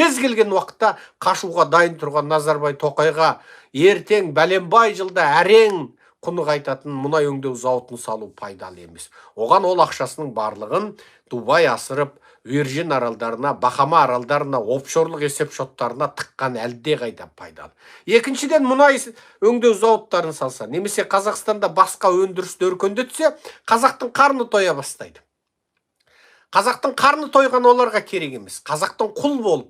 кез келген уақытта қашуға дайын тұрған Назарбай Тоқайға ертең бәленбай жылда әрең құны қайтатын мұнай өңдеу зауытын салу пайдалы емес. Оған ол ақшасының барлығын Дубай асырып, Вирджин аралдарына, Бахама аралдарына, офшорлық есеп шоттарына тыққан әлде қайда пайдалы. Екіншіден, мұнай өңдеу зауыттарын салса, немесе Қазақстанда басқа өндірісті өркендетсе, қазақтың қарны тоя бастайды. Қазақтың қарны тойған оларға керек емес. Қазақтың құл болып,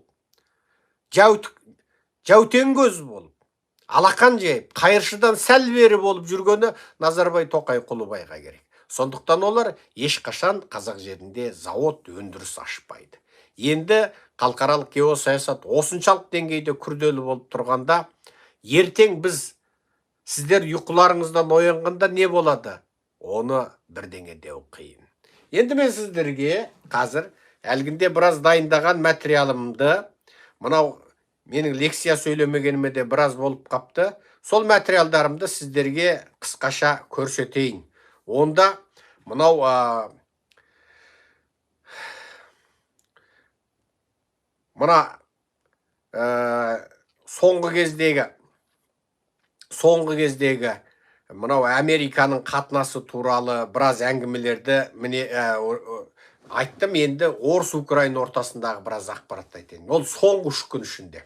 жәутен көз болып, алақан жайып, қайыршыдан сәл бері болып жүргені Назарбай Тоқай Құлыбайға керек. Сондықтан олар ешқашан қазақ жерінде зауыт өндіріс ашпайды. Енді халықаралық геосаясат осыншалық деңгейде күрделі болып тұрғанда, ертең сіздер ұйқыларыңыздан оянғанда не болады? Оны бірдеңе деу қиын. Енді мен сіздерге қазір әлгінде біраз дайындаған материалымды, мынау менің лекция сөйлемегеніме де біраз болып қапты, сол материалдарымды сіздерге қысқаша көрсетейін. Онда мынау соңғы кездегі мынау Американың қатынасы туралы біраз әңгімелерді айттым. Енді Орыс-Украин ортасындағы біраз ақпаратты айтайын. Ол соңғы 3 күн ішінде.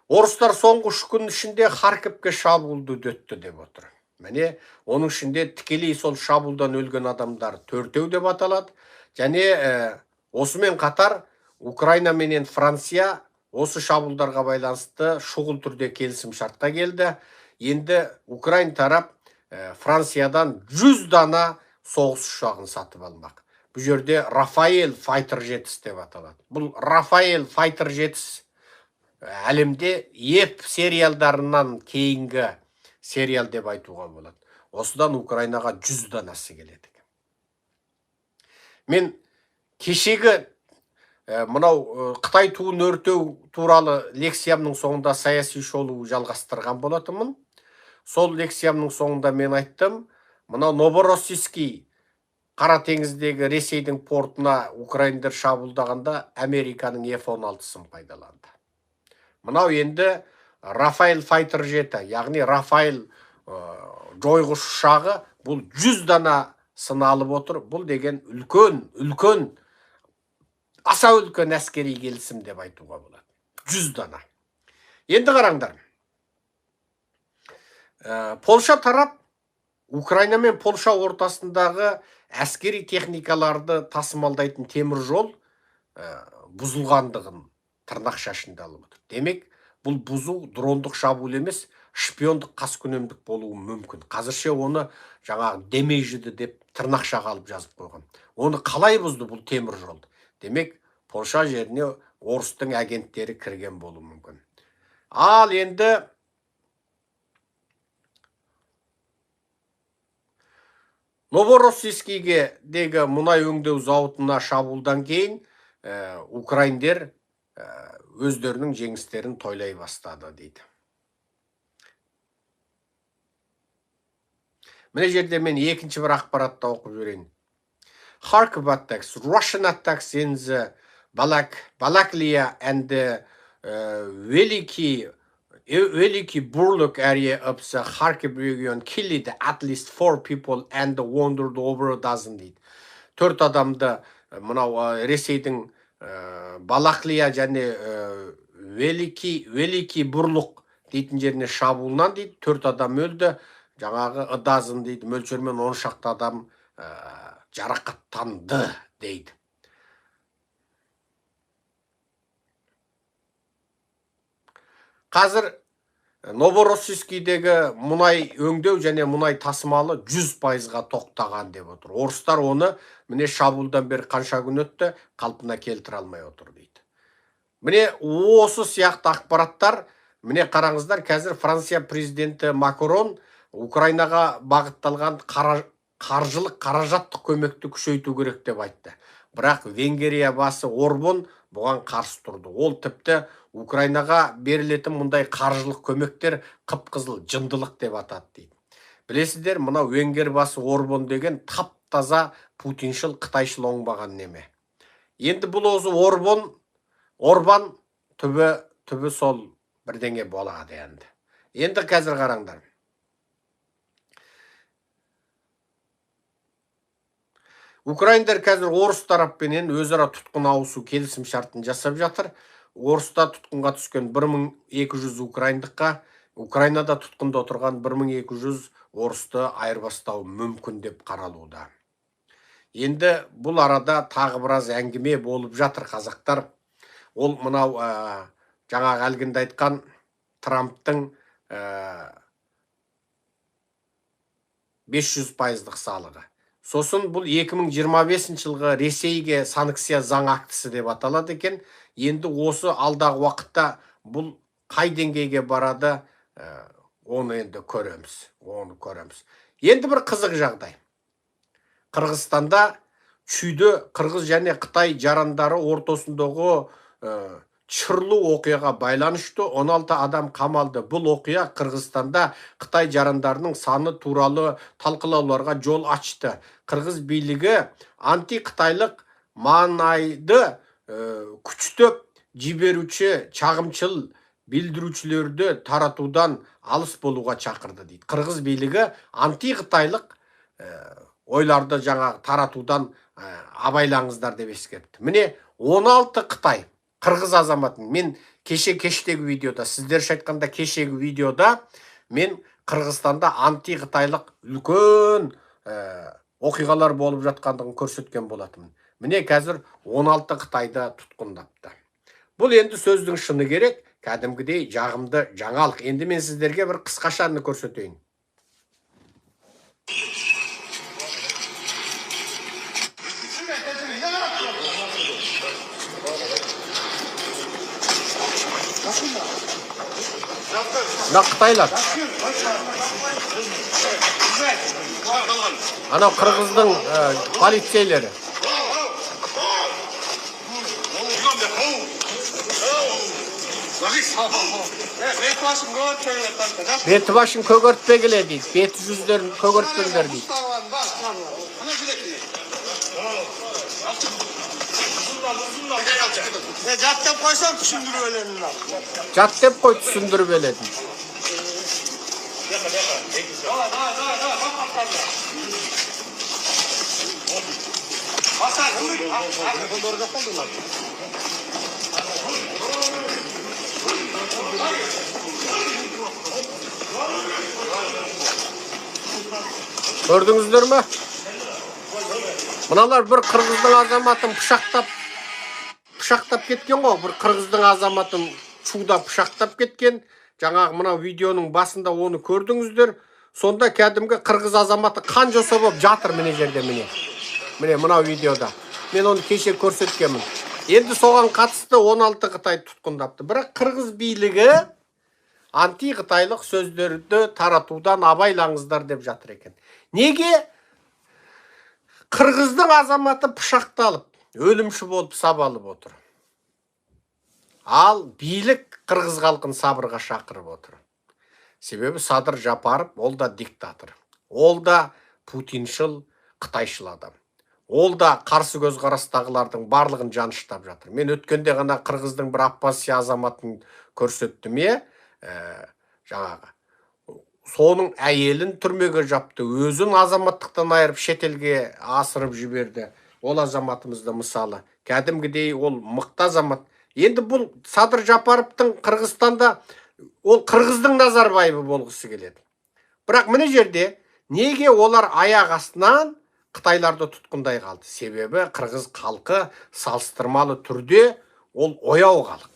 Орыстар соңғы 3 күн ішінде Харьковке шабуылды өтті деп отыр. Міне, оның ішінде тікелей сол шабуылдан өлген адамдар 4-еу деп аталады. Және осымен қатар Украина менен Франция осы шабуылдарға байланысты шұғыл түрде келісім шартқа келді. Енді Украин тарап Франциядан 100 дана соғыс ұшағын сатып алмақ. Бұл жерде Рафаэль Fighter 7 деп аталады. Бұл Рафаэль Fighter 7 әлемде еп сериалдарынан кейінгі сериал деп айтуға болады. Осыдан Украинаға 100 данасы келеді. Мен кешегі мынау Қытай туын өртеу туралы лекциямның соңында саяси шолу жалғастырған болатынмын. Сол лекциямның соңында мен айттым, мынау Новороссийский Қара теңіздегі Ресейдің портына украиндер шабуылдағанда Американың F-16-сын пайдаланды. Мынау енді Рафаэль Fighter 7, яғни Рафаэль жойғыш ұшағы, бұл 100 дана сыналып отыр. Бұл деген үлкен, аса үлкен әскери келісім деп айтуға болады. 100 дана. Енді қараңдар. Польша тарап, Украина мен Польша ортасындағы әскери техникаларды тасымалдайтын темір жол бұзылғандығын тырнақ шашында алып отыр. Демек, бұл бұзу дрондық шабуыл емес, шпиондық қаскүнемдік болуы мүмкін. Қазірше оны жаңағы демейжді деп тырнақшаға алып жазып қойған. Оны қалай бұзды бұл темір жол? Демек, Польша жеріне орыстың агенттері кірген болуы мүмкін. Ал енді Новороссийскийдегі мұнай өңдеу зауытына шабуылдан кейін украиндер өздерінің жеңістерін тойлай бастады дейді. Міне жерде мен екінші бір ақпаратта оқып жүрейін. Kharkiv attacks, Russian attacks in the Balaklia and the Veliki Burluk area of the Kharkiv region killed at least 4 people and wounded over a dozen дейді. 4 адамды мынау Ресейдің Балаклия және Велики Бурлук дейтін жеріне шабуылынан дейді. 4 адам өлді, жаңағы ыдазын дейді, мөлшермен 10 шақты адам жарақаттанды дейді. Қазір Новороссийскийдегі мұнай өңдеу және мұнай тасымалы 100%-ға тоқтаған деп отыр. Орыстар оны міне шабуылдан бері қанша күн өтті, қалпына келтіре алмай отыр дейді. Міне осы сияқты ақпараттар, міне қараңыздар, қазір Франция президенті Макрон Украинаға бағытталған қаржылық қаражаттық көмекті күшейту керек деп айтты. Бірақ Венгрия басы Орбан бұған қарсы тұрды. Ол тіпті Украинаға берілетін мұндай қаржылық көмектер қып-қызыл жындылық деп атады дейді. Білесіздер, мына Венгер басы Орбан деген тап-таза путиншіл, қытайшыл оңбаған неме. Енді бұл өзі Орбан Орбан түбі сол бірдеңе болады енді. Енді қазір қараңдар. Украиндар қазір орыс тараппенен өзара тұтқын ауысу келісім шартын жасап жатыр. Орыста тұтқынға түскен 1200 украиндыққа, Украинада тұтқында отырған 1200 орысты айырбастау мүмкін деп қаралуда. Енді бұл арада тағы біраз әңгіме болып жатыр қазақтар. Ол мынау жаңағы әлгінде айтқан Трамптың 500%-лық салығы. Сосын бұл 2025 жылғы Ресейге санкция заң актісі деп аталады екен. Енді осы алдағы уақытта бұл қай деңгейге барады, оны енді көреміз. Енді бір қызық жағдай. Қырғызстанда чүйді Қырғыз және Қытай жарандары ортасындағы чырлы оқиғаға байланышты 16 адам қамалды. Бұл оқиға Қырғызстанда Қытай жарандарының саны туралы талқылауларға жол ашты. Қырғыз билігі анти-қытайлық маңайды күштеп жіберуші чағымшыл білдірушілерді таратудан алыс болуға шақырды дейді. Қырғыз билігі анти-қытайлық ойларды жаңа таратудан абайлаңыздар деп ескертті. Міне 16 Қытай Қырғыз азаматын мен кештегі видеода, сіздер айтқанда кешегі видеода мен Қырғызстанда анти-қытайлық үлкен оқиғалар болып жатқандығын көрсеткен болатымын. Міне қазір 16 Қытайды тұтқындапты. Бұл енді сөздің шыны керек, кәдімгідей жағымды жаңалық. Енді мен сіздерге бір қысқашаны көрсетейін. Мына Қытайлар. Анау Қырғыздың полицейлері. Беті башын көгертпе келе дейді. Беті жүздерін көгертпеңдер дейді. Жат деп қойсам түсіндіріп еледім. Жат деп қой түсіндіріп еледім. Көрдіңіздер ме? Мыналар бір Қырғыздың азаматын пышақтап кеткен ғой. Бір Қырғыздың азаматын шуда пышақтап кеткен. Жаңағы мына видеоның басында оны көрдіңіздер. Сонда кәдімгі Қырғыз азаматы қан жоса болып жатыр міне жерде міне. Міне мына видеода. Мен оны кеше көрсеткенмін. Енді соған қатысты 16 Қытай тұтқындапты. Бірақ Қырғыз билігі анти-қытайлық сөздерді таратудан абайлаңыздар деп жатыр екен. Неге? Қырғыздың азаматы пышақталып, өлімші болып сабалып отыр. Ал билік Қырғыз халқын сабырға шақырып отыр. Себебі Садыр Жапаров ол да диктатор. Ол да путиншыл, қытайшыл адам. Ол да қарсы көзқарастағылардың барлығын жаныштап жатыр. Мен өткенде ғана Қырғыздың бір Аппаси азаматын көрсеттім, жаңағы. Соның әйелін түрмеге жапты, өзін азаматтықтан айырып шетелге асырып жіберді. Ол азаматымызда мысалы, кәдімгідей ол мықты азамат. Енді бұл Садыр Жапаровтың Қырғызстанда ол Қырғыздың Назарбаевы болғысы келеді. Бірақ міне жерде неге олар аяқ астынан Қытайларды тұтқындай қалды? Себебі Қырғыз халқы салыстырмалы түрде ол ояу халық.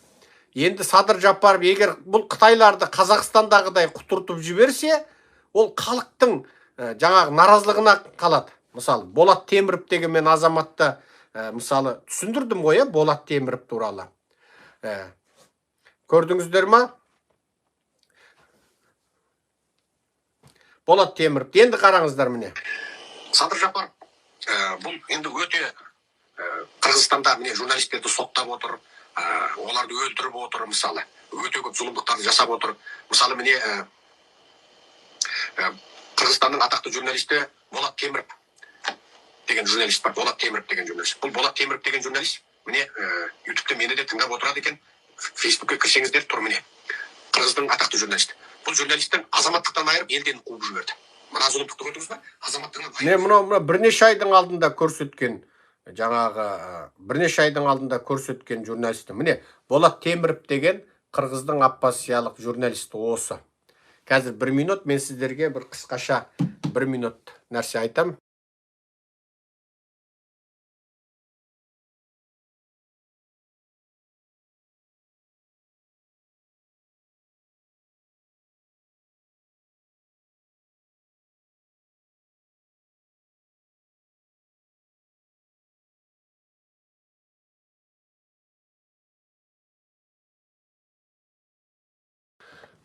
Енді Садыр Жапаров егер бұл Қытайларды Қазақстандағыдай құтыртып жіберсе, ол халықтың жаңағы наразылығына қалады. Мысалы, Болат Теміров деген мен азаматты мысалы түсіндірдім ғой, Болат Теміров туралы. Көрдіңіздер ма? Болат Теміров. Енді қараңыздар міне. Садыр Жапаров бұл енді өте Қырғызстанда міне журналистерді соттап отыр, оларды өлтіріп отыр, мысалы. Өте көп зұлымдықтарды жасап отыр. Мысалы міне Қырғызстанның атақты журналисті Болат Теміров деген журналист бар. Болат Теміров деген журналист. Бұл Болат Теміров деген журналист Міне, ютубта мені де тыңдап отырады екен. Фейсбукке кірсеңіздер тұр міне. Қырғыздың атақты журналисті. Бұл журналисттің азаматтықтан айырып елден қуып жіберді. Мына зұлымдықты көрдіңіз ба? Азаматтығынан айырып. Мына бірнеше айдың алдында көрсеткен журналисті. Міне, Болат Теміров деген қырғыздың оппозициялық журналисті осы. Қазір 1 минут мен сіздерге бір қысқаша 1 минут нәрсе айтам.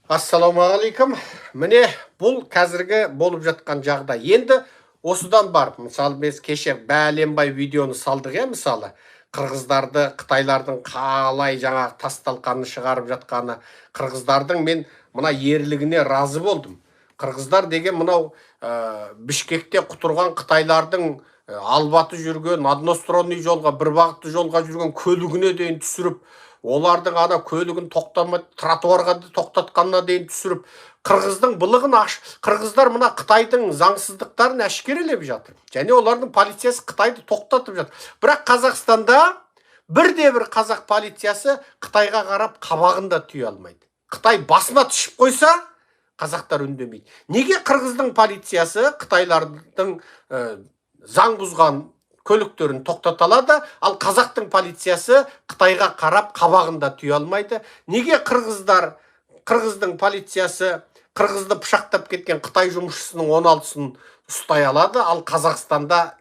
Ассалаумағалейкум. Міне, бұл қазіргі болып жатқан жағдай. Енді осыдан барып, мысалы біз кеше бәленбай видеоны салдық, мысалы қырғыздарды, қытайлардың қалай жаңағы тасталқаны шығарып жатқаны, қырғыздардың мен мына ерлігіне разы болдым. Қырғыздар деген мынау Бішкекте құтырған қытайлардың албаты жүрген, одностронный жолға, бір бағытты жолға жүрген көлігіне дейін түсіріп, олардың ана көлігін тоқтамай тротуарға тоқтатқанына дейін түсіріп, қырғыздың былығын қырғыздар мына Қытайдың заңсыздықтарын әшкерелеп жатыр. Және олардың полициясы Қытайды тоқтатып жатыр. Бірақ Қазақстанда бірде-бір қазақ полициясы Қытайға қарап қабағында түйе алмайды. Қытай басына түшіп қойса, қазақтар үндемейді. Неге қырғыздың полициясы Қытайлардың заң бұзған көліктерін тоқтаталады, ал қазақтың полициясы Қытайға қарап қабағында түйе алмайды? Неге қырғыздың полициясы қырғызды пышақтап кеткен Қытай жұмысшысының 16-сын ұстай алады, ал Қазақстанда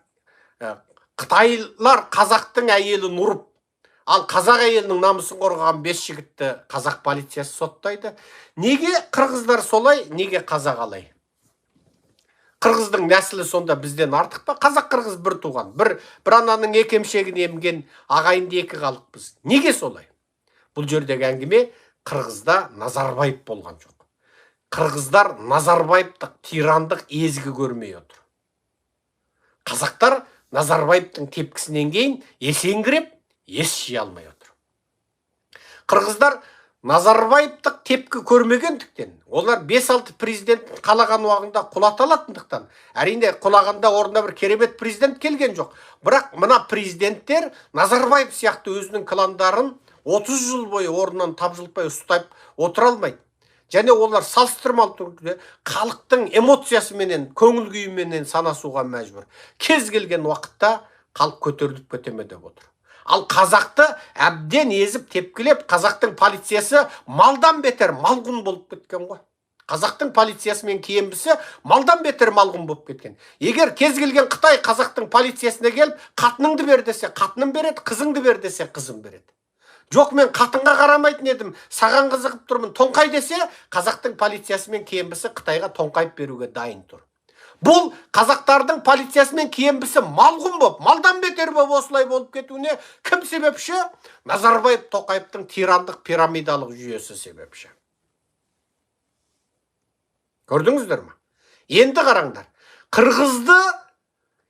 қытайлар қазақтың әйелін ұрып, ал қазақ әйелінің намысын қорғаған 5 жігітті қазақ полициясы соттайды? Неге қырғыздар солай, неге қазақ алай? Қырғыздың нәсілі сонда бізден артық па? Қазақ-қырғыз бір туған, бір ананың екемшегін емген ағайынды екі халықпыз. Неге солай? Бұл жердегі әңгіме Қырғызда Назарбаев болған жоқ. Қырғыздар Назарбаевтық тирандық езгі көрмей отыр. Қазақтар Назарбаевтың тепкісінен кейін есеңгіреп, ес жия алмай отыр. Қырғыздар Назарбаевтық тепкі көрмегендіктен, олар 5-6 президент қалаған уағында құлата алатындықтан, әрине құлағанда орнына бір керемет президент келген жоқ. Бірақ мына президенттер Назарбаев сияқты өзінің кландарын 30 жыл бойы орнынан тапжылтпай ұстап отыра алмайды. Және олар салыстырмалы түрде халықтың эмоциясыменен, көңіл күйіменен санасуға мәжбүр. Кез келген уақытта халық көтеріліп кетеме деп отыр. Ал қазақты әбден езіп тепкілеп, қазақтың полициясы малдан бетер малғұн болып кеткен ғой. Қазақтың полициясы мен кейінбісі малдан бетер малғұн болып кеткен. Егер кез келген Қытай қазақтың полициясына келіп, қатыныңды бер десе, қатынын береді, қызыңды бер десе, қызын береді. Жоқ, мен қатынға қарамайтын едім, саған қызығып тұрмын, тоңқай десе, қазақтың полициясы мен кейінбісі Қытайға тоңқайып беруге дайын тұр. Бұл қазақтардың полициясы мен кейінбісі малғұн болып, малдан бетер болып осылай болып кетуіне кім себепші? Назарбаев Тоқаевтың тирандық пирамидалық жүйесі себепші. Көрдіңіздер ме? Енді қараңдар. Қырғызды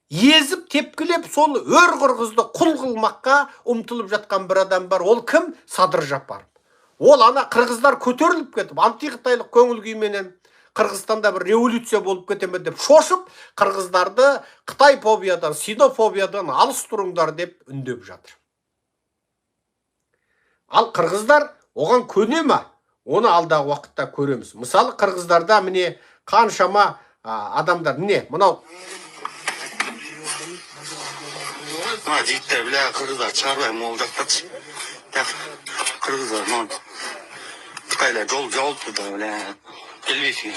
езіп тепкілеп, сол өр қырғызды құл қылмаққа ұмтылып жатқан бір адам бар. Ол кім? Садыр Жапаров. Ол ана қырғыздар көтеріліп кетіп, антиқытайлық көңіл күйменен Қырғызстанда бір революция болып кетеме деп шошып, қырғыздарды Қытай фобиядан, синофобиядан алыс тұрыңдар деп үндеп жатыр. Ал қырғыздар оған көне ме? Оны алдағы уақытта көреміз. Мысалы, қырғыздарда міне қаншама адамдар, міне, мынау жігіттер, бля, қырғыздар шығарбай молдақтатшы. Қырғыздар, Қытайлар жол жауып тұрды, бля. Келбейсің.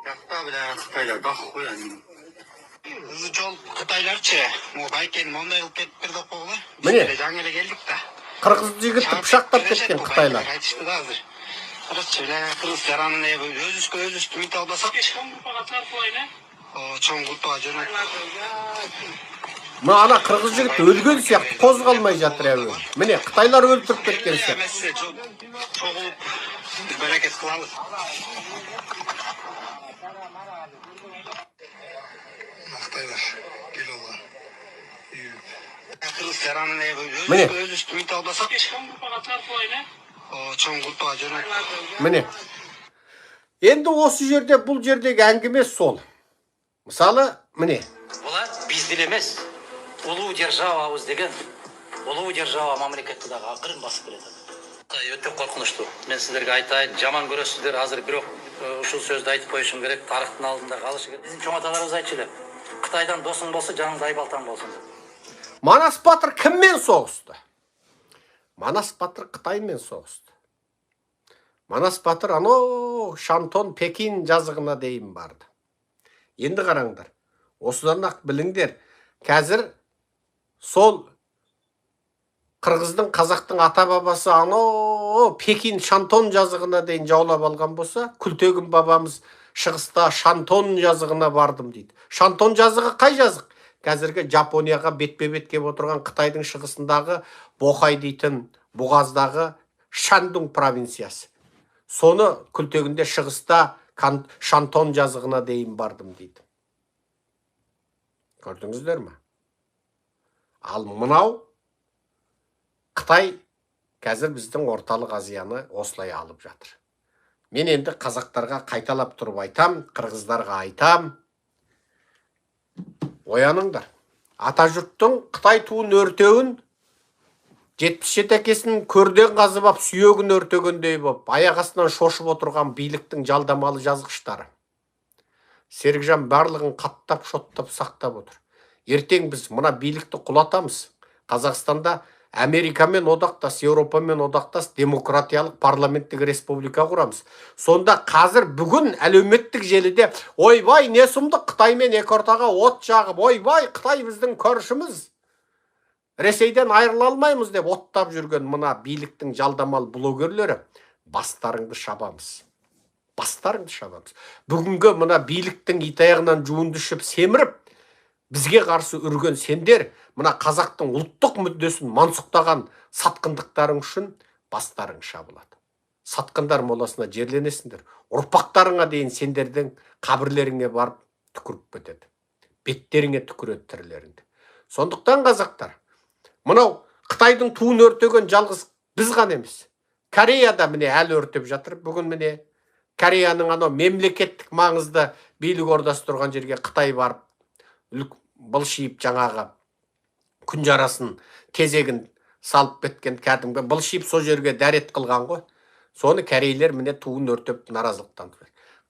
Жақта, бля, Қытайлар бақы қоян. Жол Қытайларчы, байкен мондай қылып кетіп бірді қоғылы. Міне, жаңылы келдік та. қырғыз жігітті пышақтап кеткен Қытайлар. Айтышты да азыр. Қырғыз, бля, қырғыз жаранын өз-үсті мит албасақ. Чоң құлпаға жөнек. Ана қырғыз жігіт өлген сияқты қозғалмай жатыр әуелі. Міне, Қытайлар өлтіріп кеткен сияқты. Çoğulup bereket kılalım. Қытайлар килоға үйіп. Қырғыздар анын Міне. өз үстімін талбасақ. Чоң группаға жөнелтті. Міне. Енді осы жерде бұл жердегі әңгіме сол. Мысалы, міне. Бұлар біздер емес, ұлы державабыз деген, ұлы держава мемлекеттегі ақырын басып келеді. Өте қорқынышты. Мен сіздерге айтайын, жаман көресіздер, азыр бирок ушул сөздү айтып коюшум керек, тарыхтын алдында калышы керек. Биздин чоң аталарыбыз айтчу эле, Кытайдан досуң болсо, жаныңда айбалтаң болсун деп. Манас батыр кіммен соғысты? Манас батыр Қытаймен соғысты. Манас батыр Шантон Пекин жазығына дейін барды. Енді қараңдар. Осыдан ақ біліңдер. Қазір сол Қырғыздың, қазақтың ата бабасы Пекин Шантон жазығына дейін жаулап алған болса, Күлтегін бабамыз шығыста Шантон жазығына бардым дейді. Шантон жазығы қай жазық? Қазіргі Жапонияға бетпе-бет кеп отырған Қытайдың шығысындағы Бохай дейтін Бұғаздағы Шандун провинциясы. Соны Күлтегінде шығыста Шантон жазығына дейін бардым дейді. Көрдіңіздер ме? Ал мынау Қытай қазір біздің орталық Азияны осылай алып жатыр. Мен енді қазақтарға қайталап тұрып айтам, қырғыздарға айтам. Ояныңдар. Ата жұрттың Қытай туын өртеуін 77 әкесін көрден қазып ап, сүйегін өртегендей боп, аяқ астынан шошып отырған биліктің жалдамалы жазғыштары. Серікжан барлығын қаттап, шоттап, сақтап отыр. Ертең біз мына билікті құлатамыз. Қазақстанда Америкамен одақтас, Еуропамен одақтас демократиялық парламенттік республика құрамыз. Сонда қазір бүгін әлеуметтік желіде ойбай, не сұмдық Қытаймен екі ортаға от жағып, ойбай, Қытай біздің көршіміз. Ресейден айырыла алмаймыз деп оттап жүрген мына биліктің жалдамалы блогерлері бастарыңды шабамыз. Бастарыңды шабамыз. Бүгінгі мына биліктің итаяғынан жуынды ішіп семіріп, бізге қарсы үрген сендер, мына қазақтың ұлттық мүддесін мансұқтаған сатқындықтарың үшін бастарың шабылады. Сатқындар моласына жерленесіңдер. Ұрпақтарыңа дейін сендердің қабірлеріңе барып түкіріп кетеді. Беттеріңе түкіреді тірілеріңді. Сондықтан қазақтар, мынау Қытайдың туын өртеген жалғыз біз ғана емес. Кореяда міне әлі өртеп жатыр. Бүгін міне Кореяның мемлекеттік маңызды билік ордасы тұрған жерге Қытай барып былшиып жаңағы күн жарасын кезегін салып кеткен кәдімгі былшиып сол жерге дәрет қылған ғой. Соны корейлер міне туын өртеп наразылықтан.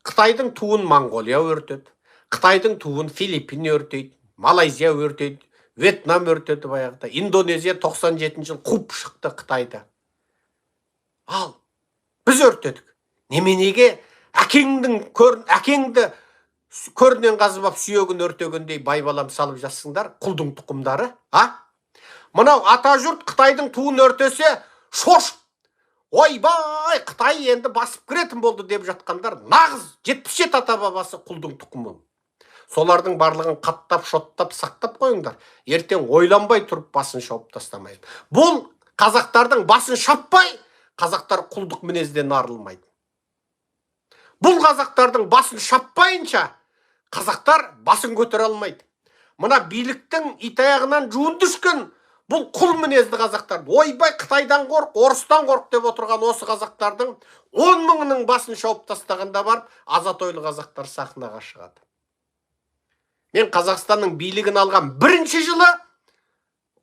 Қытайдың туын Монғолия өртеді. Қытайдың туын Филиппин өртейді. Малайзия өртейді. Вьетнам өртеді баяғыда. Индонезия 97 жыл қуып шықты Қытайда. Ал біз өртедік. Неменеге әкеңді көрінен қазып ап сүйегін өртегендей байбалам салып жатсыңдар, құлдың тұқымдары, Мынау ата жұрт Қытайдың туын өртесе, шошып, ойбай, Қытай енді басып кіретін болды деп жатқандар, нағыз 77 ата бабасы құлдың тұқымы. Солардың барлығын қаттап, шоттап, сақтап қойыңдар. Ертең ойланбай тұрып басын шауып тастамайды. Бұл қазақтардың басын шаппай, қазақтар құлдық мінезден арылмайды. Бұл қазақтардың басын шаппайынша, қазақтар басын көтере алмайды. Мына биліктің итаяғынан жуын düşкен бұл құл мінезді қазақтар. Ойбай, Қытайдан қорқ, орыстан қорқ деп отырған осы қазақтардың 10 мыңының басын шауып тастағанда барып, азат-ойлы қазақтар сахнаға шығады. Мен Қазақстанның билігін алған бірінші жылы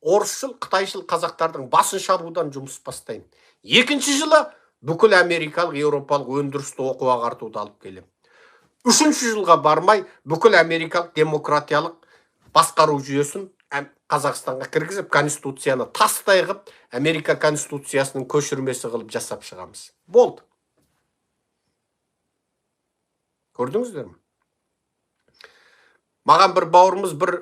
орысшыл, қытайшыл қазақтардың басын шабудан жұмыс бастаймын. Екінші жылы бүкіл америкалық, еуропалық өндірісті оқу ағартуды алып келем. Үшінші жылға бармай бүкіл америкалық демократиялық басқару жүйесін Қазақстанға кіргізіп, конституцияны тастай қып, Америка конституциясының көшірмесі қылып жасап шығамыз. Болды. Көрдіңіздер ме? Маған бір бауырымыз бір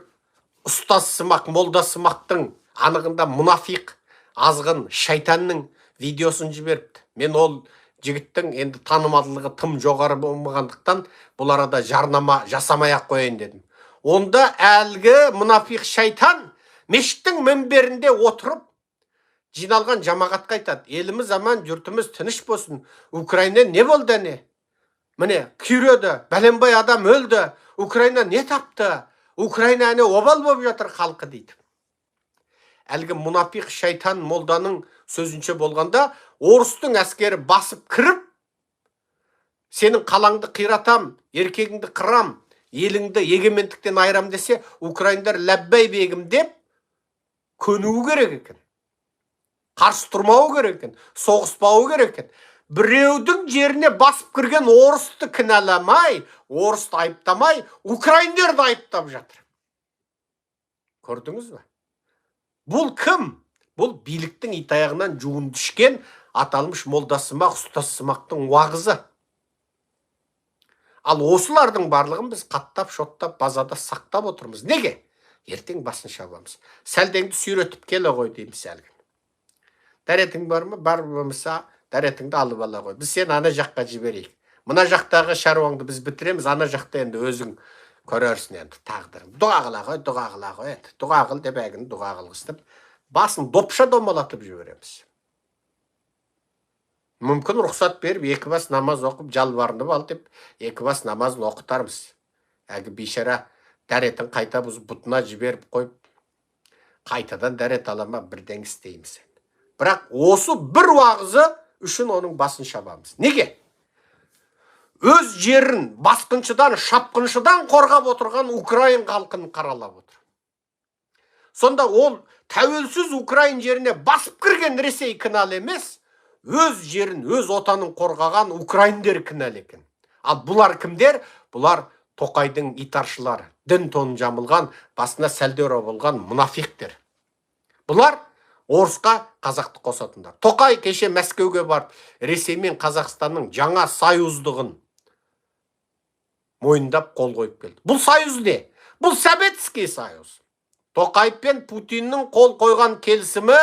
ұстаз сымақ, молда сымақтың анығында мұнафиқ, азғын, шайтанның видеосын жіберіпті. Мен ол жігіттің енді танымалдылығы тым жоғары болмағандықтан бұл арада жарнама жасамай-ақ қояйын дедім. Онда әлгі мұнафиқ шайтан мешіттің мінберінде отырып жиналған жамағатқа айтады: еліміз аман, жұртымыз тыныш болсын. Украина не болды не? Міне, күйреді, бәленбай адам өлді. Украина не тапты? Украина әне обал болып жатыр халқы дейді. Әлгі мұнафиқ шайтан молданың сөзінше болғанда, орыстың әскері басып кіріп, сенің қалаңды қиратам, еркегіңді қырам, еліңді егемендіктен айырам десе, украиндар ләббәй бегім деп көнуі керек екен. Қарсы тұрмауы керек екен, соғыспауы керек екен. Біреудің жеріне басып кірген орысты кінәламай, орысты айыптамай, украиндерді айыптап жатыр. Көрдіңіз бе? Бұл кім? Бұл биліктің итаяғынан жуынды ішкен аталмыш молдасымақ, ұстасымақтың уағызы. Ал осылардың барлығын біз қаттап, шоттап, базада сақтап отырмыз. Неге? Ертең басын шабамыз. Сәлдеңді сүйретіп келе ғой дейміз әлгі. Дәретің бар ма? Бар болмаса, дәретіңді алып ала ғой. Біз сен ана жаққа жіберейік. Мына жақтағы шаруаңды біз бітіреміз, ана жақта енді өзің көрерсің енді тағдырың. Дұға қыла ғой, дұға қыла ғой. Дұға қыл деп әгін дұға қылғыстып, басын допша домалатып жібереміз. Мүмкін рұқсат беріп, екі бас намаз оқып, жалбарынып ал деп, екі бас намазын оқытармыз. Әгі бейшара дәретін қайта бұз бұтына жіберіп қойып, қайтадан дәрет алама бірден істейміз. Бірақ осы бір уағызы үшін оның басын шабамыз. Неге? Өз жерін басқыншыдан, шапқыншыдан қорғап отырған Украин халқын қаралап отыр. Сонда ол тәуелсіз Украин жеріне басып кірген Ресей кінәлі емес, өз жерін, өз отанын қорғаған украиндер кінәлі екен. Ал бұлар кімдер? Бұлар Тоқайдың итаршылары, дін тонын жамылған, басына сәлдер болған мұнафиқтер. Бұлар орысқа қазақты қосатындар. Тоқай кеше Мәскеуге барып, Ресей мен Қазақстанның жаңа союздығын мойындап қол қойып келді. Бұл союз не? Бұл Советский союз. Тоқай пен Путиннің қол қойған келісімі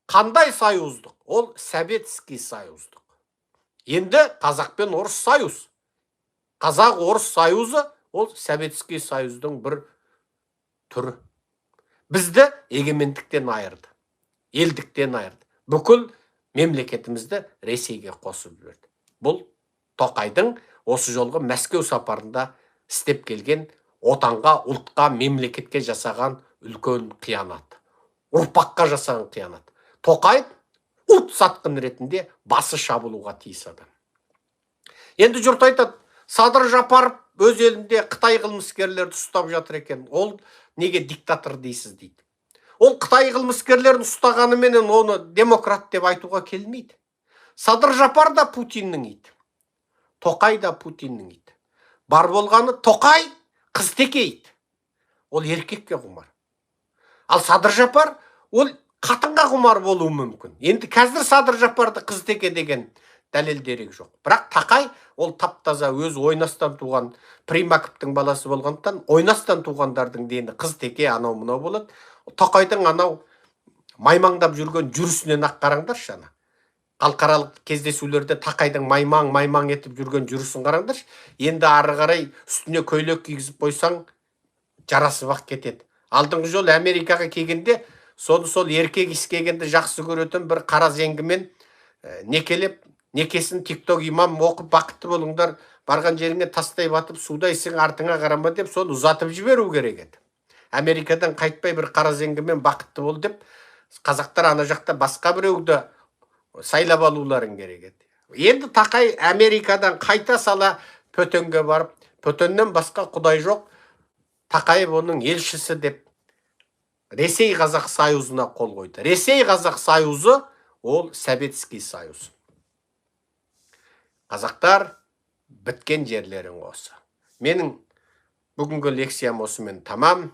қандай союздық? Ол Советский союздық. Енді қазақ пен орыс союз. Қазақ-орыс союзы ол Советский союздың бір түрі. Бізді егемендіктен айырды, елдіктен айырды. Бүкіл мемлекетімізді Ресейге қосып жіберді. Бұл Тоқайдың осы жолғы Мәскеу сапарында істеп келген отанға, ұлтқа, мемлекетке жасаған үлкен қиянат. Ұрпаққа жасаған қиянат. Тоқай ұлт сатқын ретінде басы шабылуға тиіс адам. Енді жұрт айтады, Садыр Жапаров өз елінде Қытай қылмыскерлерді ұстап жатыр екен. Ол неге диктатор дейсіз дейді. Ол Қытай қылмыскерлерін ұстағанымен оны демократ деп айтуға келмейді. Садыр Жапар да Путиннің иті. Тоқай да Путиннің иті. Бар болғаны Тоқай қызтеке иті. Ол еркекке құмар. Ал Садыр Жапар ол қатынға құмар болуы мүмкін. Енді қазір Садыр Жапарды қызтеке деген дәлел дерек жоқ. Бірақ Тоқай ол таптаза өз ойнастан туған Примаковтың баласы болғандықтан, ойнастан туғандардың дені қызтеке анау мынау болады. Тоқайдың анау маймаңдап жүрген жүрісінен ақ қараңдаршы ана. Халықаралық кездесулерде Тоқайдың маймаң етіп жүрген жүрісін қараңдаршы. Енді ары қарай үстіне көйлек кигізіп қойсаң жарасып ақ кетеді. Алдыңғы жол Америкаға келгенде сол еркек искегенді жақсы көретін бір қара зеңгімен некелеп, некесін тикток имам оқып бақытты болыңдар, барған жеріңе тастай батып судайсың, артыңа қарама деп сол ұзатып жіберу керек еді. Америкадан қайтпай бір қара зеңгімен бақытты бол деп, қазақтар ана жақта басқа біреуді сайлап алуларын керек еді. Енді Тоқай Америкадан қайта сала Пөтенге барып, Пөтеннен басқа құдай жоқ, Тоқаев оның елшісі деп Ресей-Қазақ союзына қол қойды. Ресей-Қазақ союзы ол Советский союз. Қазақтар біткен жерлерің осы. Менің бүгінгі лекциям осымен тамам.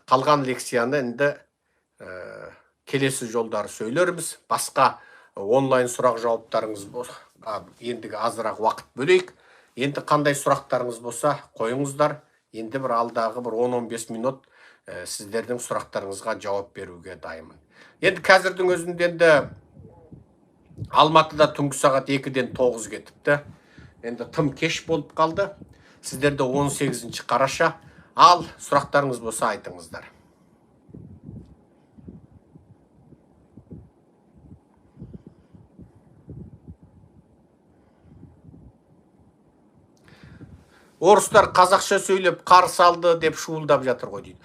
Қалған лекцияны енді келесі жолдары сөйлерміз. Басқа онлайн сұрақ жауаптарыңыз болса, ендігі азырақ уақыт бөлейік. Енді қандай сұрақтарыңыз болса қойыңыздар. Енді бір алдағы бір 10-15 минут сіздердің сұрақтарыңызға жауап беруге дайынмын. Енді қазірдің өзінде енді Алматыда түнгі сағат 2-ден 9 кетіпті. Енді тым кеш болып қалды. Сіздерді 18 қараша. Ал сұрақтарыңыз болса айтыңыздар. орыстар қазақша сөйлеп қарсы алды деп шуылдап жатыр ғой дейді.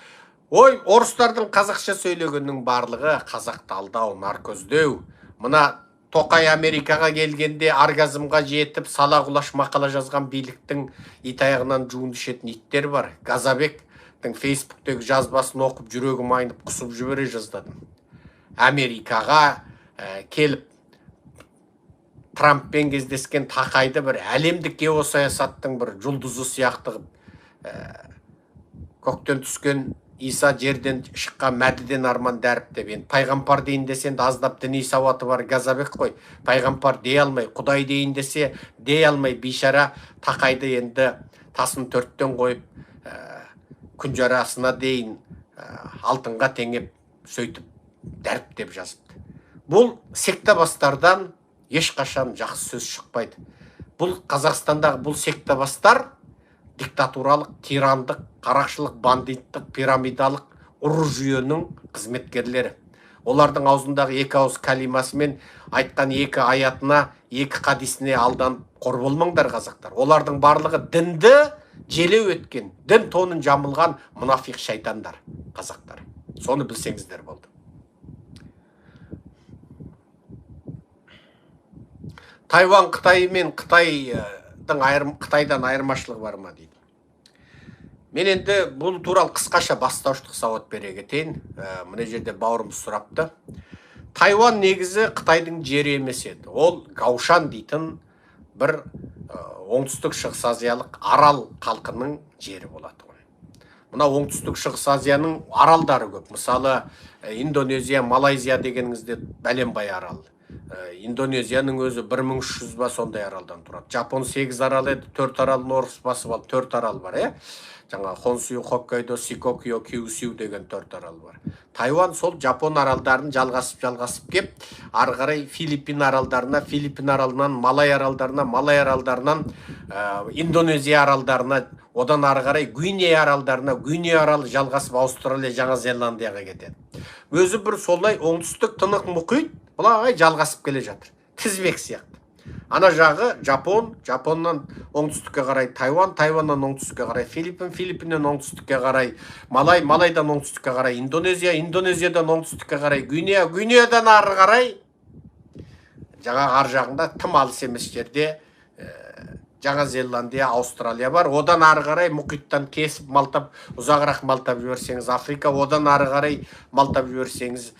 Ой, орыстардың қазақша сөйлегеннің барлығы қазақты алдау, наркөздеу. Мына Тоқай Америкаға келгенде оргазмға жетіп, сала құлаш мақала жазған биліктің итаяғынан жуын ішетін иттер бар. Газабектің Фейсбуктегі жазбасын оқып, жүрегім айнып, құсып жібере жаздадым. Америкаға келіп, Трамппен кездескен Тақайды бір әлемдік геосаясаттың бір жұлдызы сияқты көктен түскен Иса жерден шыққан мәдіден арман дәріптеп, енді пайғамбар дейін десе, аздап діни сауаты бар Газабек қой. Пайғамбар дей алмай, Құдай дейін десе, дей алмай бейшара Тақайды енді тасын төрттен қойып, күн жарасына дейін алтынға теңеп, сөйтіп дәріптеп жазыпты. Бұл сектабастардан ешқашан жақсы сөз шықпайды. Бұл Қазақстандағы бұл сектабастар диктатуралық, тирандық, қарақшылық, бандиттық, пирамидалық ұры жүйенің қызметкерлері. Олардың аузындағы екі ауыз калимасымен айтқан екі аятына, екі хадисіне алданып қор болмаңдар қазақтар. Олардың барлығы дінді желеу еткен, дін тонын жамылған мұнафиқ шайтандар қазақтар. Соны білсеңіздер болды. Тайван Қытай мен Қытайдан айырмашылығы бар ма дейді. Мен енді бұл туралы қысқаша бастауыштық сауат бере кетейін. Мына жерде бауырымыз сұрапты. Тайван негізі Қытайдың жері емес еді. Ол Гаушан дейтін бір оңтүстік шығыс азиялық арал халқының жері болады ғой. Мына оңтүстік шығыс азияның аралдары көп. Мысалы, Индонезия, Малайзия дегеніңізде бәленбай арал. Индонезияның өзі 1300 ба сондай аралдан тұрады. Жапон 8 арал еді, 4 аралын орыс басып алып, 4 арал бар, Жаңа Хонсю, Хоккайдо, Сикокио, Кюсю деген 4 арал бар. Тайван сол Жапон аралдарын жалғасып кеп, ары қарай Филиппин аралдарына, Филиппин аралынан Малай аралдарына, Малай аралдарынан Индонезия аралдарына, одан ары қарай Гвинея аралдарына, Гвинея аралы жалғасып Аустралия, Жаңа Зеландияға кетеді. Өзі бір солай оңтүстік тынық мұхит бұлай жалғасып келе жатыр. Тізбек сияқты. Ана жағы Жапон, Жапоннан оңтүстікке қарай Тайван, Тайваннан оңтүстікке қарай Филиппин, Филиппиннен оңтүстікке қарай Малай, Малайдан оңтүстікке қарай Индонезия, Индонезиядан оңтүстікке қарай Гвинея, Гвинеядан ары қарай жаңа ар жағында тым алыс емес жерде Жаңа Зеландия, Аустралия бар. Одан ары қарай мұхиттан кесіп малтап, ұзағырақ малтап жіберсеңіз Африка, одан ары қарай малтап жіберсеңіз